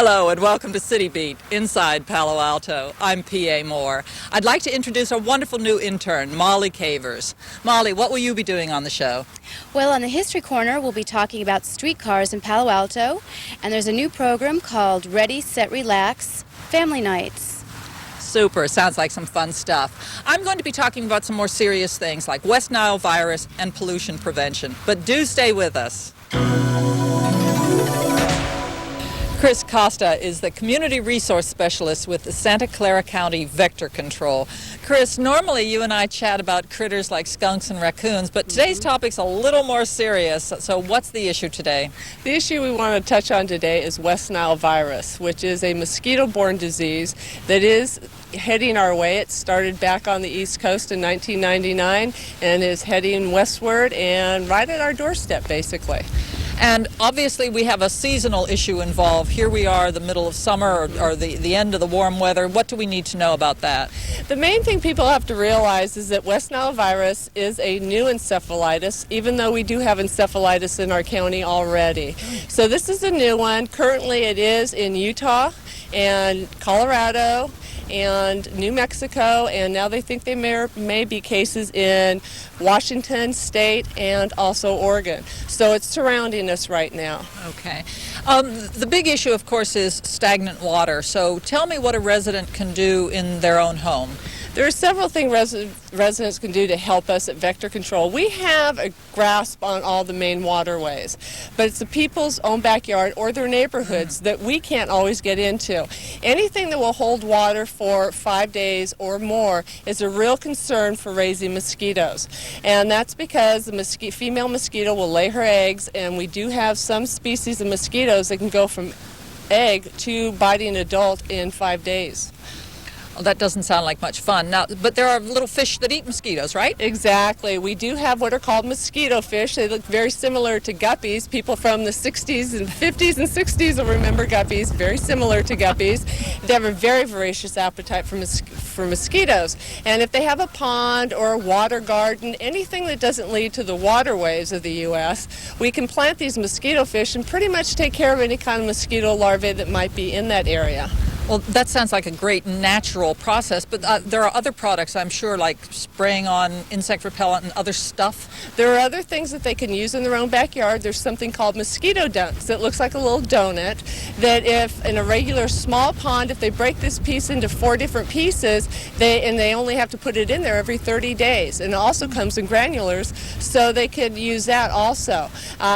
Hello and welcome to CityBeat, inside Palo Alto. I'm P.A. Moore. I'd like to introduce our wonderful new intern, Molly Cavers. Molly, what will you be doing on the show? Well, on the History Corner, we'll be talking about streetcars in Palo Alto, and there's a new program called Ready, Set, Relax, Family Nights. Super, sounds like some fun stuff. I'm going to be talking about some more serious things like West Nile virus and pollution prevention, but do stay with us. Chris Costa is the Community Resource Specialist with the Santa Clara County Vector Control. Chris, normally you and I chat about critters like skunks and raccoons, but today's topic's a little more serious. So what's the issue today? The issue we want to touch on today is West Nile virus, which is a mosquito-borne disease that is heading our way. It started back on the East Coast in 1999 and is heading westward and right at our doorstep, basically. And obviously we have a seasonal issue involved. Here we are, the middle of summer or the end of the warm weather. What do we need to know about that? The main thing people have to realize is that West Nile virus is a new encephalitis, even though we do have encephalitis in our county already. So this is a new one. Currently it is in Utah and Colorado and New Mexico, and now they think there may be cases in Washington State and also Oregon. So it's surrounding us right now. Okay. The big issue, of course, is stagnant water. So tell me what a resident can do in their own home. There are several things residents can do to help us at Vector Control. We have a grasp on all the main waterways, but it's the people's own backyard or their neighborhoods that we can't always get into. Anything that will hold water for 5 days or more is a real concern for raising mosquitoes. And that's because the female mosquito will lay her eggs, and we do have some species of mosquitoes that can go from egg to biting adult in 5 days. Well, that doesn't sound like much fun. Now, but there are little fish that eat mosquitoes, right? Exactly. We do have what are called mosquito fish. They look very similar to guppies. People from the 60s and 50s and 60s will remember guppies, very similar to guppies. They have a very voracious appetite for mosquitoes. And if they have a pond or a water garden, anything that doesn't lead to the waterways of the U.S., we can plant these mosquito fish and pretty much take care of any kind of mosquito larvae that might be in that area. Well, that sounds like a great natural process, but there are other products, I'm sure, like spraying on insect repellent and other stuff. There are other things that they can use in their own backyard. There's something called mosquito dunks that looks like a little donut that if in a regular small pond, if they break this piece into 4 different pieces, they only have to put it in there every 30 days. And it also comes in granulars, so they could use that also.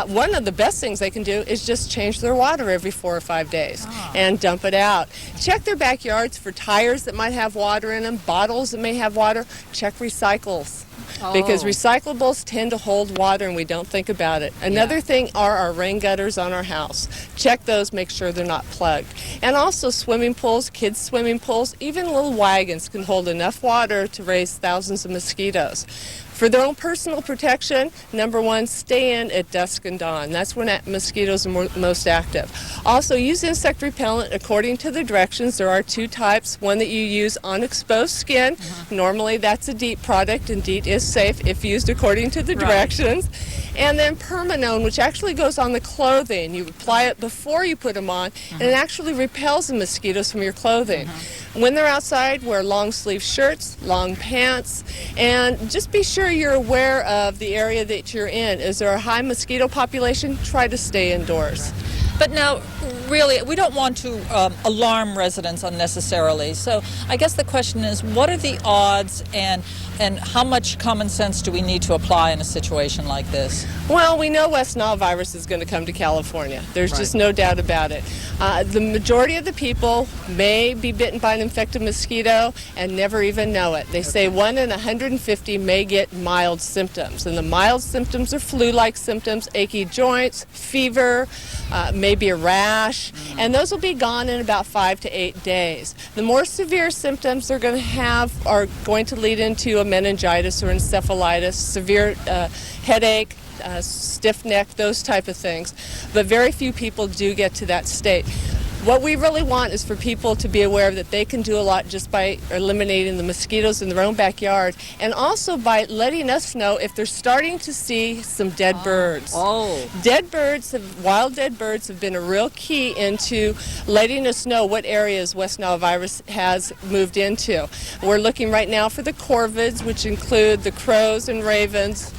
One of the best things they can do is just change their water every 4 or 5 days and dump it out. Check their backyards for tires that might have water in them, bottles that may have water. Check recycles. Because recyclables tend to hold water and we don't think about it. Another thing are our rain gutters on our house. Check those, make sure they're not plugged. And also swimming pools, kids' swimming pools, even little wagons can hold enough water to raise thousands of mosquitoes. For their own personal protection, number one, stay in at dusk and dawn. That's when mosquitoes are most active. Also, use insect repellent according to the directions. There are 2 types. One that you use on exposed skin. Normally, that's a DEET product, and DEET is safe if used according to the directions. And then Permanone, which actually goes on the clothing. You apply it before you put them on, and it actually repels the mosquitoes from your clothing. When they're outside, wear long sleeve shirts, long pants, and just be sure you're aware of the area that you're in. Is there a high mosquito population? Try to stay indoors. But now, really, we don't want to alarm residents unnecessarily. So I guess the question is, what are the odds and how much common sense do we need to apply in a situation like this? Well, we know West Nile virus is going to come to California. There's just no doubt about it. The majority of the people may be bitten by an infected mosquito and never even know it. They say 1 in 150 may get mild symptoms. And the mild symptoms are flu-like symptoms, achy joints, fever, maybe a rash, and those will be gone in about 5 to 8 days. The more severe symptoms they're going to have are going to lead into a meningitis or encephalitis, severe headache, stiff neck, those type of things. But very few people do get to that state. What we really want is for people to be aware that they can do a lot just by eliminating the mosquitoes in their own backyard, and also by letting us know if they're starting to see some dead birds. Wild dead birds have been a real key into letting us know what areas West Nile virus has moved into. We're looking right now for the corvids, which include the crows and ravens,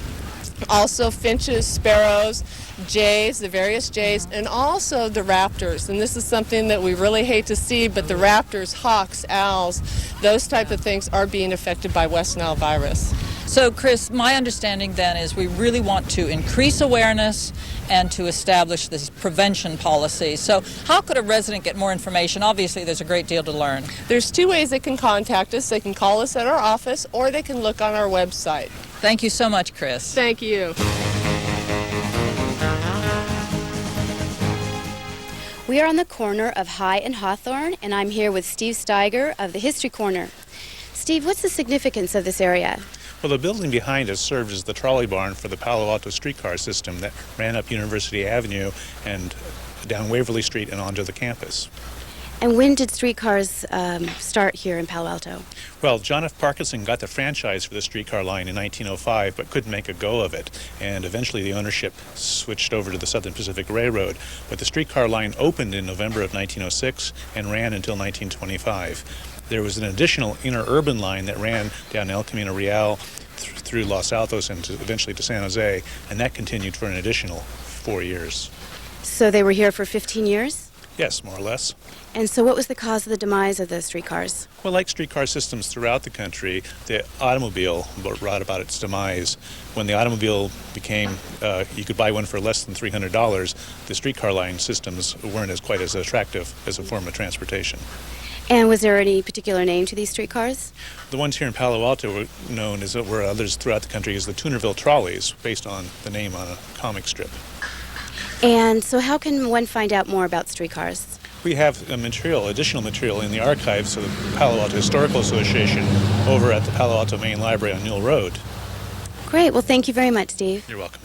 also finches, sparrows, jays, the various jays, and also the raptors. And this is something that we really hate to see, but the raptors, hawks, owls, those type of things are being affected by West Nile virus. So, Chris, my understanding then is we really want to increase awareness and to establish this prevention policy. So how could a resident get more information? Obviously, there's a great deal to learn. There's two ways they can contact us. They can call us at our office, or they can look on our website. Thank you so much, Chris. Thank you. We are on the corner of High and Hawthorne, and I'm here with Steve Steiger of the History Corner. Steve, what's the significance of this area? Well, the building behind us served as the trolley barn for the Palo Alto streetcar system that ran up University Avenue and down Waverly Street and onto the campus. And when did streetcars start here in Palo Alto? Well, John F. Parkinson got the franchise for the streetcar line in 1905, but couldn't make a go of it. And eventually the ownership switched over to the Southern Pacific Railroad. But the streetcar line opened in November of 1906 and ran until 1925. There was an additional interurban line that ran down El Camino Real through Los Altos and eventually to San Jose, and that continued for an additional 4 years. So they were here for 15 years? Yes, more or less. And so what was the cause of the demise of the streetcars? Well, like streetcar systems throughout the country, the automobile brought about its demise. When the automobile became, you could buy one for less than $300, the streetcar line systems weren't quite as attractive as a form of transportation. And was there any particular name to these streetcars? The ones here in Palo Alto were known as, were others throughout the country, as the Tunerville trolleys, based on the name on a comic strip. And so how can one find out more about streetcars? We have additional material in the archives of the Palo Alto Historical Association over at the Palo Alto Main Library on Newell Road. Great. Well, thank you very much, Steve. You're welcome.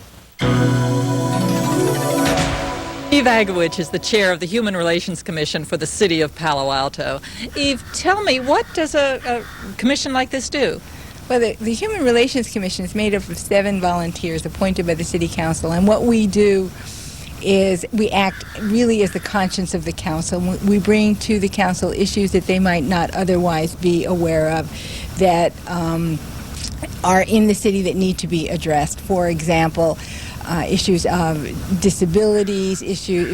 Eve Agowich is the chair of the Human Relations Commission for the City of Palo Alto. Eve, tell me, what does a commission like this do? Well, the Human Relations Commission is made up of 7 volunteers appointed by the City Council, and what we do is we act really as the conscience of the council. We bring to the council issues that they might not otherwise be aware of that are in the city that need to be addressed. For example, issues of disabilities,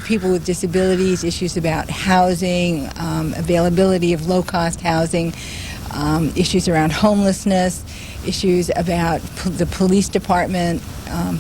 people with disabilities, issues about housing, availability of low-cost housing, issues around homelessness, issues about the police department,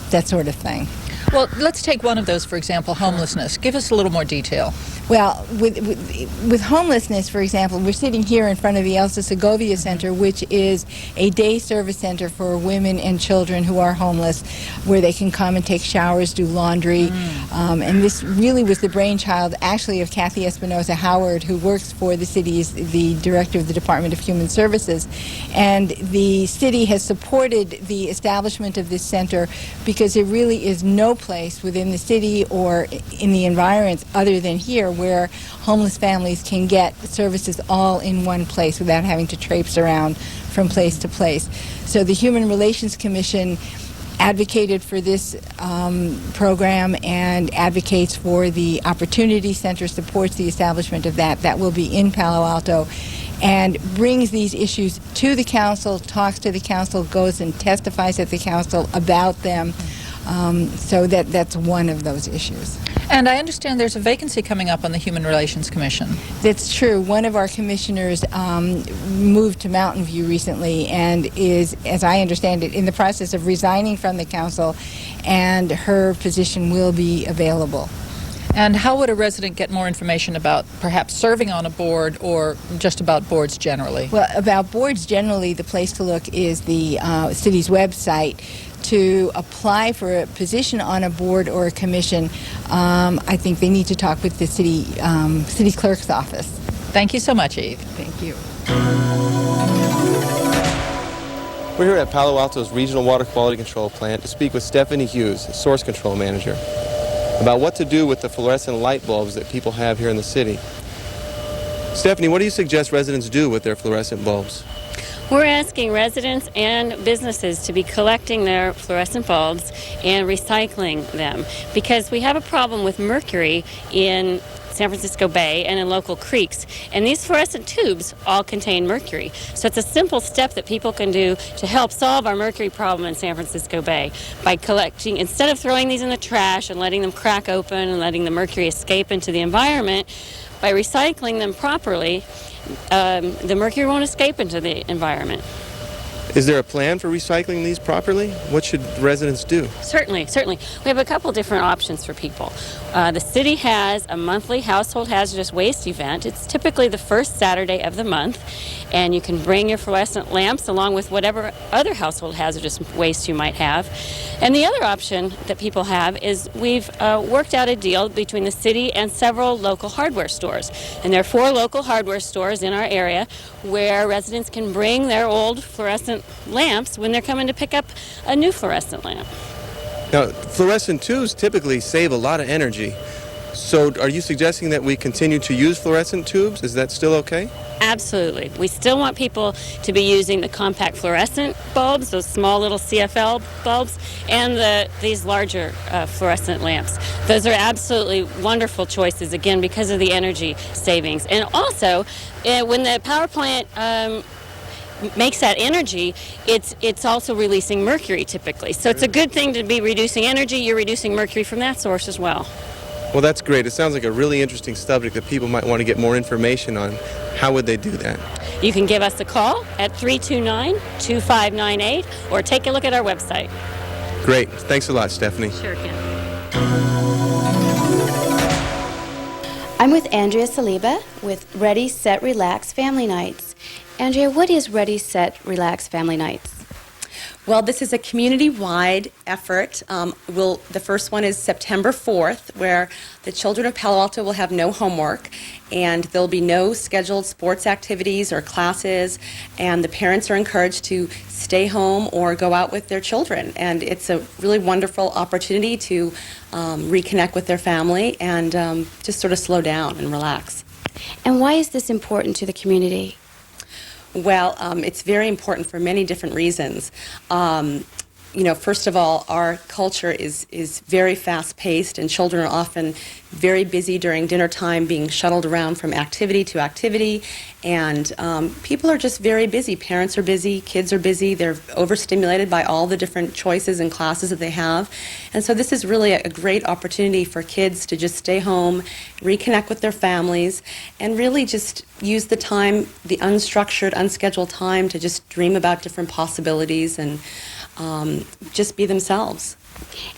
that sort of thing. Well, let's take one of those, for example, homelessness. Give us a little more detail. Well, with homelessness, for example, we're sitting here in front of the Elsa Segovia Center, which is a day service center for women and children who are homeless, where they can come and take showers, do laundry. And this really was the brainchild, actually, of Kathy Espinosa Howard, who works for the city as the director of the Department of Human Services. And the city has supported the establishment of this center because there really is no place within the city or in the environs other than here where homeless families can get services all in one place without having to traipse around from place to place. So the Human Relations Commission advocated for this program and advocates for the Opportunity Center, supports the establishment of that. That will be in Palo Alto, and brings these issues to the council, talks to the council, goes and testifies at the council about them. So that's one of those issues. And I understand there's a vacancy coming up on the Human Relations Commission. That's true. One of our commissioners moved to Mountain View recently and is, as I understand it, in the process of resigning from the council, and her position will be available. And how would a resident get more information about perhaps serving on a board or just about boards generally? Well, about boards generally, the place to look is the city's website. To apply for a position on a board or a commission, I think they need to talk with the city clerk's office. Thank you so much, Eve. Thank you. We're here at Palo Alto's Regional Water Quality Control Plant to speak with Stephanie Hughes, Source Control Manager. about what to do with the fluorescent light bulbs that people have here in the city. Stephanie, what do you suggest residents do with their fluorescent bulbs? We're asking residents and businesses to be collecting their fluorescent bulbs and recycling them because we have a problem with mercury in San Francisco Bay and in local creeks, and these fluorescent tubes all contain mercury. So it's a simple step that people can do to help solve our mercury problem in San Francisco Bay by collecting, instead of throwing these in the trash and letting them crack open and letting the mercury escape into the environment, by recycling them properly, the mercury won't escape into the environment. Is there a plan for recycling these properly? What should residents do? Certainly. We have a couple different options for people. The city has a monthly household hazardous waste event. It's typically the first Saturday of the month, and you can bring your fluorescent lamps along with whatever other household hazardous waste you might have. And the other option that people have is we've worked out a deal between the city and several local hardware stores. And there are 4 local hardware stores in our area where residents can bring their old fluorescent lamps when they're coming to pick up a new fluorescent lamp. Now, fluorescent tubes typically save a lot of energy. So are you suggesting that we continue to use fluorescent tubes? Is that still okay? Absolutely. We still want people to be using the compact fluorescent bulbs, those small little CFL bulbs, and these larger fluorescent lamps. Those are absolutely wonderful choices, again, because of the energy savings. And also, when the power plant makes that energy, it's also releasing mercury typically. So it's a good thing to be reducing energy. You're reducing mercury from that source as well. Well, that's great. It sounds like a really interesting subject that people might want to get more information on. How would they do that? You can give us a call at 329-2598 or take a look at our website. Great. Thanks a lot, Stephanie. Sure can. I'm with Andrea Saliba with Ready, Set, Relax Family Nights. Andrea, what is Ready, Set, Relax Family Nights? Well, this is a community-wide effort. The first one is September 4th, where the children of Palo Alto will have no homework, and there'll be no scheduled sports activities or classes, and the parents are encouraged to stay home or go out with their children. And it's a really wonderful opportunity to reconnect with their family and just sort of slow down and relax. And why is this important to the community? Well, it's very important for many different reasons. First of all, our culture is very fast-paced, and children are often very busy during dinner time, being shuttled around from activity to activity, and people are just very busy. Parents are busy, kids are busy, they're overstimulated by all the different choices and classes that they have, and so this is really a great opportunity for kids to just stay home, reconnect with their families, and really just use the time, the unstructured, unscheduled time, to just dream about different possibilities and just be themselves.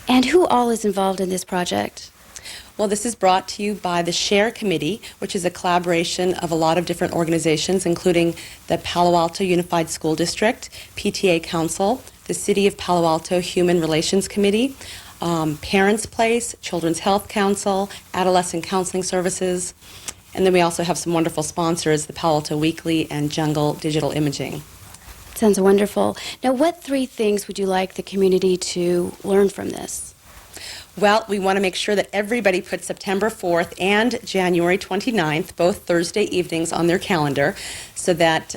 And who all is involved in this project? Well, this is brought to you by the SHARE Committee, which is a collaboration of a lot of different organizations, including the Palo Alto Unified School District, PTA Council, the City of Palo Alto Human Relations Committee, Parents Place, Children's Health Council, Adolescent Counseling Services, and then we also have some wonderful sponsors, the Palo Alto Weekly and Jungle Digital Imaging. Sounds wonderful. Now, what 3 things would you like the community to learn from this? Well, we want to make sure that everybody puts September 4th and January 29th, both Thursday evenings, on their calendar so that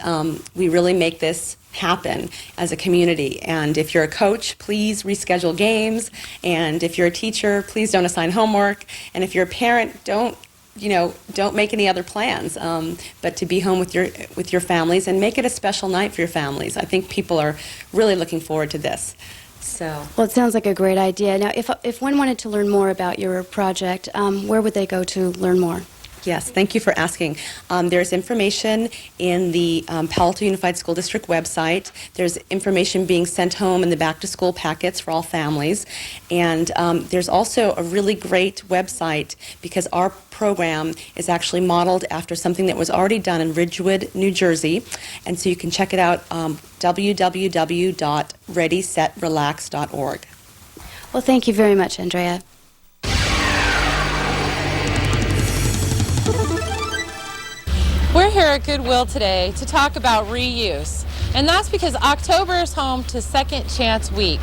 we really make this happen as a community. And if you're a coach, please reschedule games. And if you're a teacher, please don't assign homework. And if you're a parent, don't make any other plans, but to be home with your families and make it a special night for your families. I think people are really looking forward to this. Well, it sounds like a great idea. Now, if one wanted to learn more about your project, where would they go to learn more? Yes, thank you for asking. There's information in the Palo Alto Unified School District website. There's information being sent home in the back-to-school packets for all families. And there's also a really great website because our program is actually modeled after something that was already done in Ridgewood, New Jersey. And so you can check it out, www.readysetrelax.org. Well, thank you very much, Andrea. We're here at Goodwill today to talk about reuse, and that's because October is home to Second Chance Week,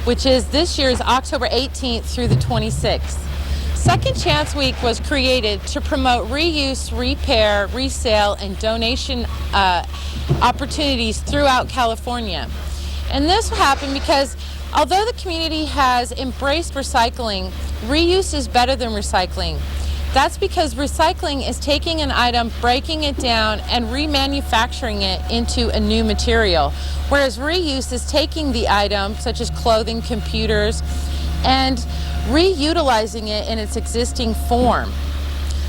which is this year's October 18th through the 26th. Second Chance Week was created to promote reuse, repair, resale, and donation opportunities throughout California. And this happened because although the community has embraced recycling, reuse is better than recycling. That's because recycling is taking an item, breaking it down, and remanufacturing it into a new material, whereas reuse is taking the item, such as clothing, computers, and reutilizing it in its existing form.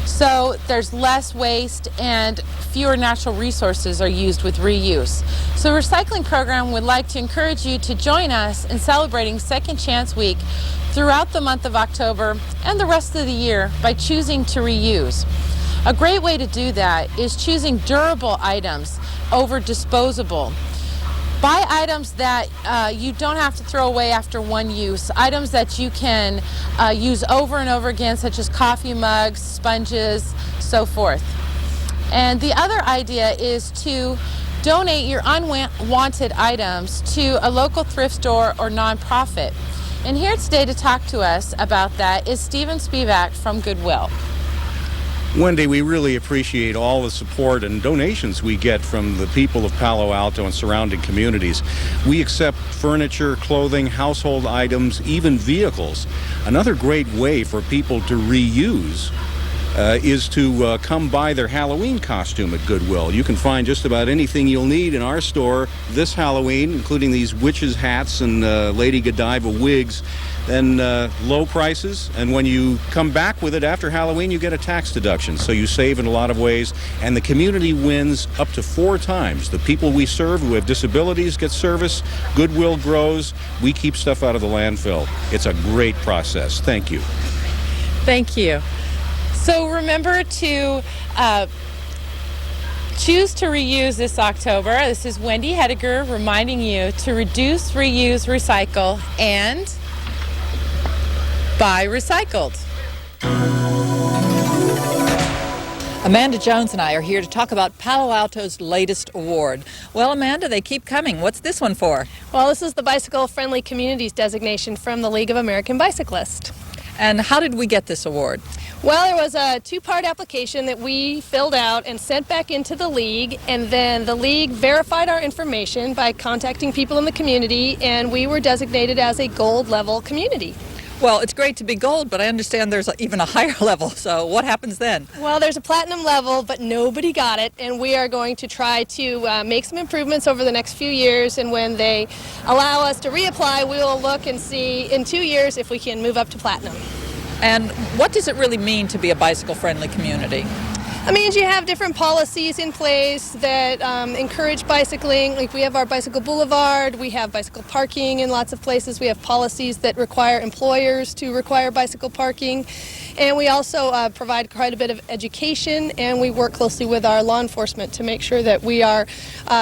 So there's less waste and fewer natural resources are used with reuse. So the Recycling Program would like to encourage you to join us in celebrating Second Chance Week throughout the month of October and the rest of the year by choosing to reuse. A great way to do that is choosing durable items over disposable. Buy items that you don't have to throw away after one use, items that you can use over and over again, such as coffee mugs, sponges, so forth. And the other idea is to donate your unwanted items to a local thrift store or nonprofit. And here today to talk to us about that is Stephen Spivak from Goodwill. Wendy, we really appreciate all the support and donations we get from the people of Palo Alto and surrounding communities. We accept furniture, clothing, household items, even vehicles. Another great way for people to reuse is to come buy their Halloween costume at Goodwill. You can find just about anything you'll need in our store this Halloween, including these witches' hats and Lady Godiva wigs, and low prices. And when you come back with it after Halloween, you get a tax deduction. So you save in a lot of ways, and the community wins up to 4 times. The people we serve who have disabilities get service, Goodwill grows, we keep stuff out of the landfill. It's a great process. Thank you. Thank you. So remember to choose to reuse this October. This is Wendy Hediger reminding you to reduce, reuse, recycle, and buy recycled. Amanda Jones and I are here to talk about Palo Alto's latest award. Well, Amanda, they keep coming. What's this one for? Well, this is the Bicycle Friendly Communities designation from the League of American Bicyclists. And how did we get this award? Well, there was a 2-part application that we filled out and sent back into the League, and then the League verified our information by contacting people in the community, and we were designated as a gold level community. Well, it's great to be gold, but I understand there's even a higher level, so what happens then? Well, there's a platinum level, but nobody got it, and we are going to try to make some improvements over the next few years, and when they allow us to reapply, we will look and see in 2 years if we can move up to platinum. And what does it really mean to be a bicycle-friendly community? It means you have different policies in place that encourage bicycling. Like we have our bicycle boulevard, we have bicycle parking in lots of places, we have policies that require employers to require bicycle parking, and we also provide quite a bit of education, and we work closely with our law enforcement to make sure that we are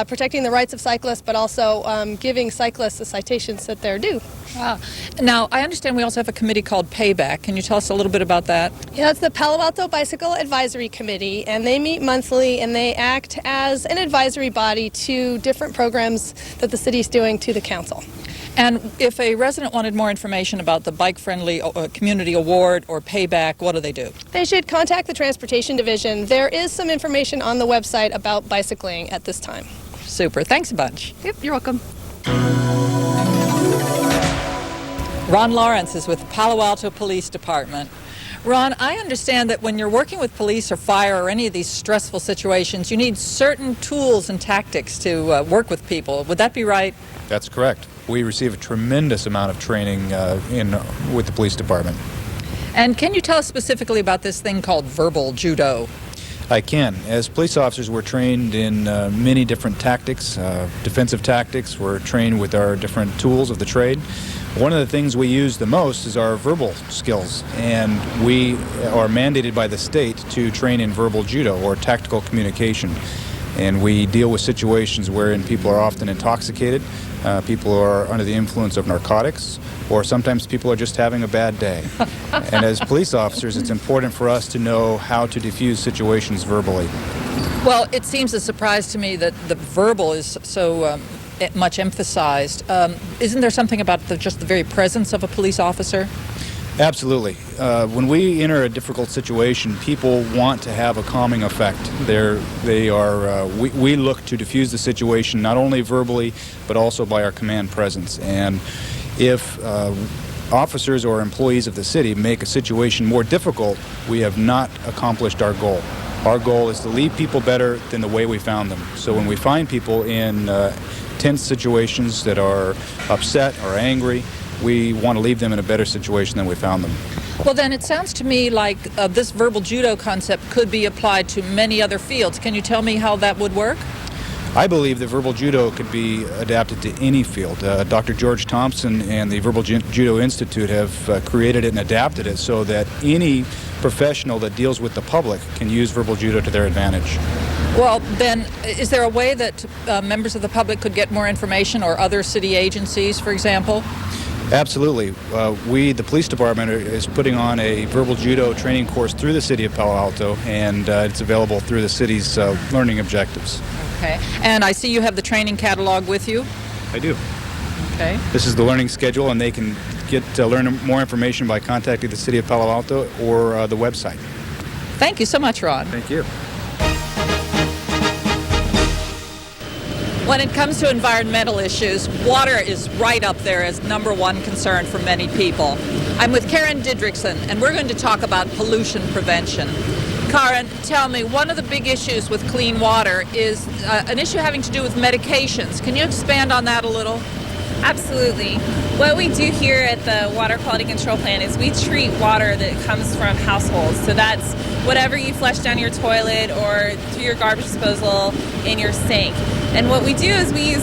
protecting the rights of cyclists, but also giving cyclists the citations that they're due. Wow. Now, I understand we also have a committee called Payback. Can you tell us a little bit about that? Yeah, that's the Palo Alto Bicycle Advisory Committee, and they meet monthly, and they act as an advisory body to different programs that the city's doing to the council. And if a resident wanted more information about the Bike Friendly Community Award or Payback, what do they do? They should contact the Transportation Division. There is some information on the website about bicycling at this time. Super. Thanks a bunch. Yep, you're welcome. Ron Lawrence is with Palo Alto Police Department. Ron, I understand that when you're working with police or fire or any of these stressful situations, you need certain tools and tactics to work with people. Would that be right? That's correct. We receive a tremendous amount of training with the police department. And can you tell us specifically about this thing called verbal judo? I can. As police officers, we're trained in many different tactics, defensive tactics. We're trained with our different tools of the trade. One of the things we use the most is our verbal skills, and we are mandated by the state to train in verbal judo, or tactical communication. And we deal with situations wherein people are often intoxicated, people are under the influence of narcotics, or sometimes people are just having a bad day. And as police officers, it's important for us to know how to diffuse situations verbally. Well, it seems a surprise to me that the verbal is so much emphasized. Isn't there something about just the very presence of a police officer? Absolutely. When we enter a difficult situation, people want to have a calming effect. We look to diffuse the situation not only verbally, but also by our command presence. And if officers or employees of the city make a situation more difficult, we have not accomplished our goal. Our goal is to leave people better than the way we found them. So when we find people in tense situations that are upset or angry, we want to leave them in a better situation than we found them. Well, then it sounds to me like this verbal judo concept could be applied to many other fields. Can you tell me how that would work? I believe that verbal judo could be adapted to any field. Dr. George Thompson and the Verbal Judo Institute have created it and adapted it so that any professional that deals with the public can use verbal judo to their advantage. Well, then, is there a way that members of the public could get more information, or other city agencies, for example? Absolutely. The police department, is putting on a verbal judo training course through the city of Palo Alto, and it's available through the city's learning objectives. Okay. And I see you have the training catalog with you. I do. Okay. This is the learning schedule, and they can learn more information by contacting the city of Palo Alto or the website. Thank you so much, Ron. Thank you. When it comes to environmental issues, water is right up there as #1 concern for many people. I'm with Karen Didrikson, and we're going to talk about pollution prevention. Karen, tell me, one of the big issues with clean water is an issue having to do with medications. Can you expand on that a little? Absolutely. What we do here at the Water Quality Control Plant is we treat water that comes from households. So that's whatever you flush down your toilet or through your garbage disposal in your sink. And what we do is we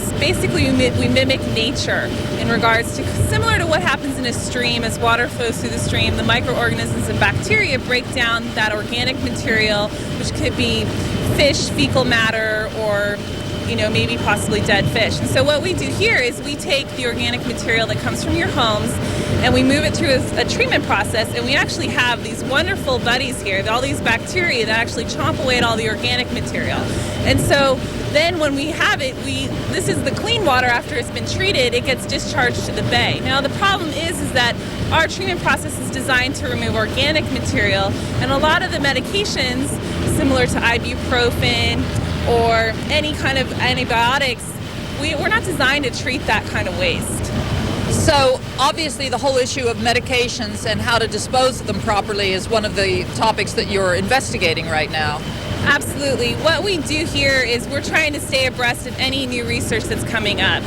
mimic nature in regards to, similar to what happens in a stream. As water flows through the stream, the microorganisms and bacteria break down that organic material, which could be fish fecal matter or maybe possibly dead fish. And so what we do here is we take the organic material that comes from your homes and we move it through a treatment process, and we actually have these wonderful buddies here, all these bacteria that actually chomp away at all the organic material. And so then when we have it, this is the clean water after it's been treated, it gets discharged to the bay. Now the problem is that our treatment process is designed to remove organic material, and a lot of the medications, similar to ibuprofen, or any kind of antibiotics, we're not designed to treat that kind of waste. So obviously the whole issue of medications and how to dispose of them properly is one of the topics that you're investigating right now. Absolutely. What we do here is we're trying to stay abreast of any new research that's coming up.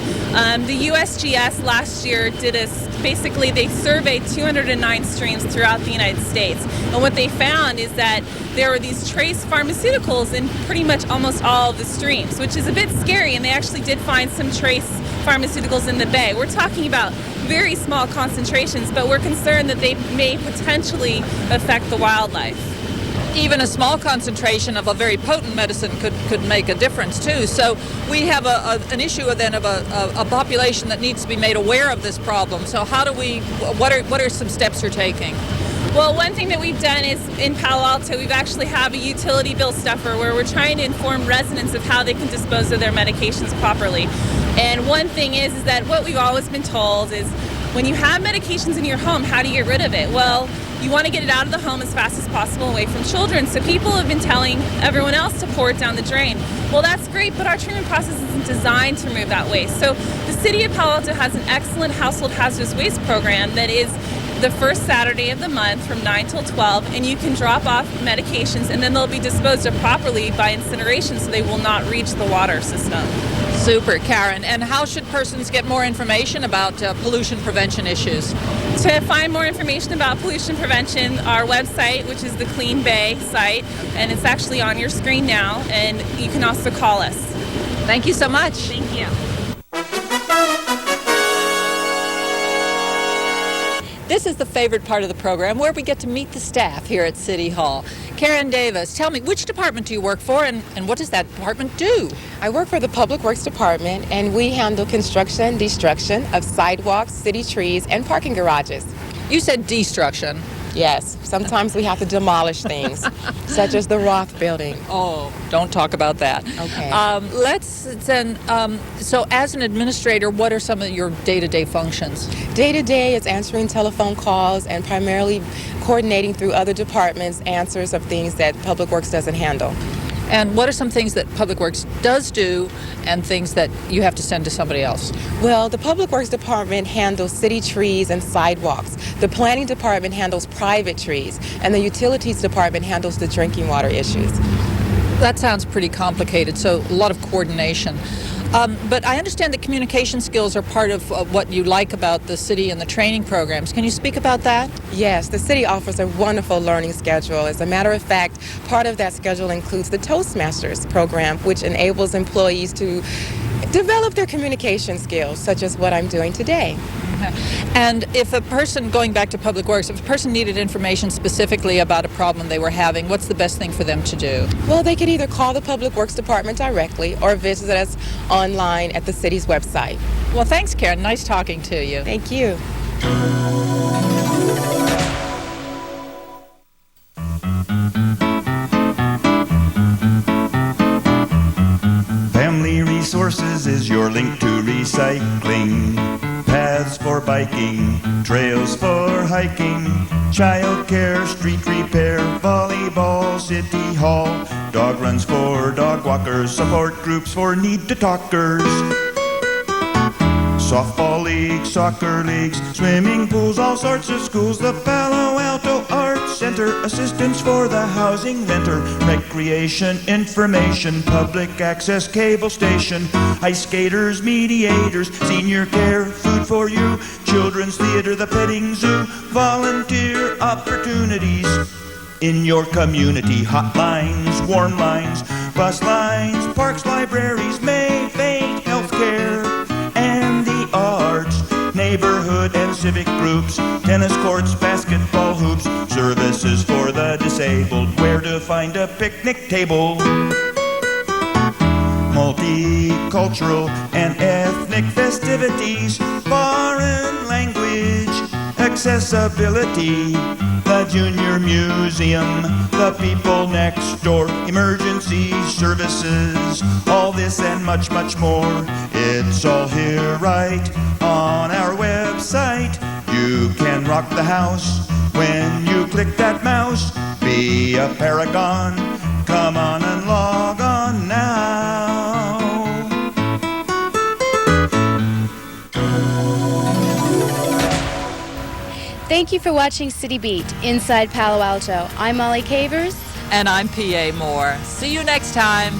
The USGS last year they surveyed 209 streams throughout the United States. And what they found is that there were these trace pharmaceuticals in pretty much almost all of the streams, which is a bit scary, and they actually did find some trace pharmaceuticals in the bay. We're talking about very small concentrations, but we're concerned that they may potentially affect the wildlife. Even a small concentration of a very potent medicine could make a difference too. So we have an issue then of a population that needs to be made aware of this problem. So what are some steps you're taking? Well, one thing that we've done is in Palo Alto, we've actually have a utility bill stuffer where we're trying to inform residents of how they can dispose of their medications properly. And one thing is that what we've always been told is when you have medications in your home, how do you get rid of it? Well, you want to get it out of the home as fast as possible away from children. So people have been telling everyone else to pour it down the drain. Well, that's great, but our treatment process isn't designed to remove that waste. So the city of Palo Alto has an excellent household hazardous waste program that is the first Saturday of the month from 9 till 12, and you can drop off medications and then they'll be disposed of properly by incineration so they will not reach the water system. Super, Karen. And how should persons get more information about pollution prevention issues? To find more information about pollution prevention, our website, which is the Clean Bay site, and it's actually on your screen now, and you can also call us. Thank you so much. Thank you. This is the favorite part of the program where we get to meet the staff here at City Hall. Karen Davis, tell me, which department do you work for and what does that department do? I work for the Public Works Department, and we handle construction and destruction of sidewalks, city trees, and parking garages. You said destruction. Yes, sometimes we have to demolish things, such as the Roth building. Oh, don't talk about that. Okay. Let's then, so as an administrator, what are some of your day-to-day functions? Day-to-day is answering telephone calls and primarily coordinating through other departments answers of things that Public Works doesn't handle. And what are some things that Public Works does do and things that you have to send to somebody else? Well, the Public Works Department handles city trees and sidewalks. The Planning Department handles private trees. And the Utilities Department handles the drinking water issues. That sounds pretty complicated, so a lot of coordination. But I understand that communication skills are part of what you like about the city and the training programs. Can you speak about that? Yes, the city offers a wonderful learning schedule. As a matter of fact, part of that schedule includes the Toastmasters program, which enables employees to develop their communication skills, such as what I'm doing today. And if a person, going back to Public Works, if a person needed information specifically about a problem they were having, what's the best thing for them to do? Well, they could either call the Public Works Department directly or visit us online at the city's website. Well, thanks, Karen. Nice talking to you. Thank you. Family Resources is your link to recycling. Paths for biking, trails for hiking, child care, street repair, volleyball, city hall, dog runs for dog walkers, support groups for need-to-talkers, softball leagues, soccer leagues, swimming pools, all sorts of schools, the Palo Alto Arts Center, assistance for the housing renter, recreation, information, public access cable station, ice skaters, mediators, senior care, food for you, children's theater, the petting zoo, volunteer opportunities in your community, hotlines, warm lines, bus lines, parks, libraries, Mayfate, healthcare, and the arts, neighborhood and civic groups, tennis courts, basketball hoops, services for the disabled, where to find a picnic table. Multicultural and ethnic festivities, foreign language, accessibility, the Junior Museum, the people next door, emergency services, all this and much, much more. It's all here right on our website. You can rock the house when you click that mouse. Be a paragon, come on and log on now. Thank you for watching City Beat Inside Palo Alto. I'm Molly Cavers. And I'm P.A. Moore. See you next time.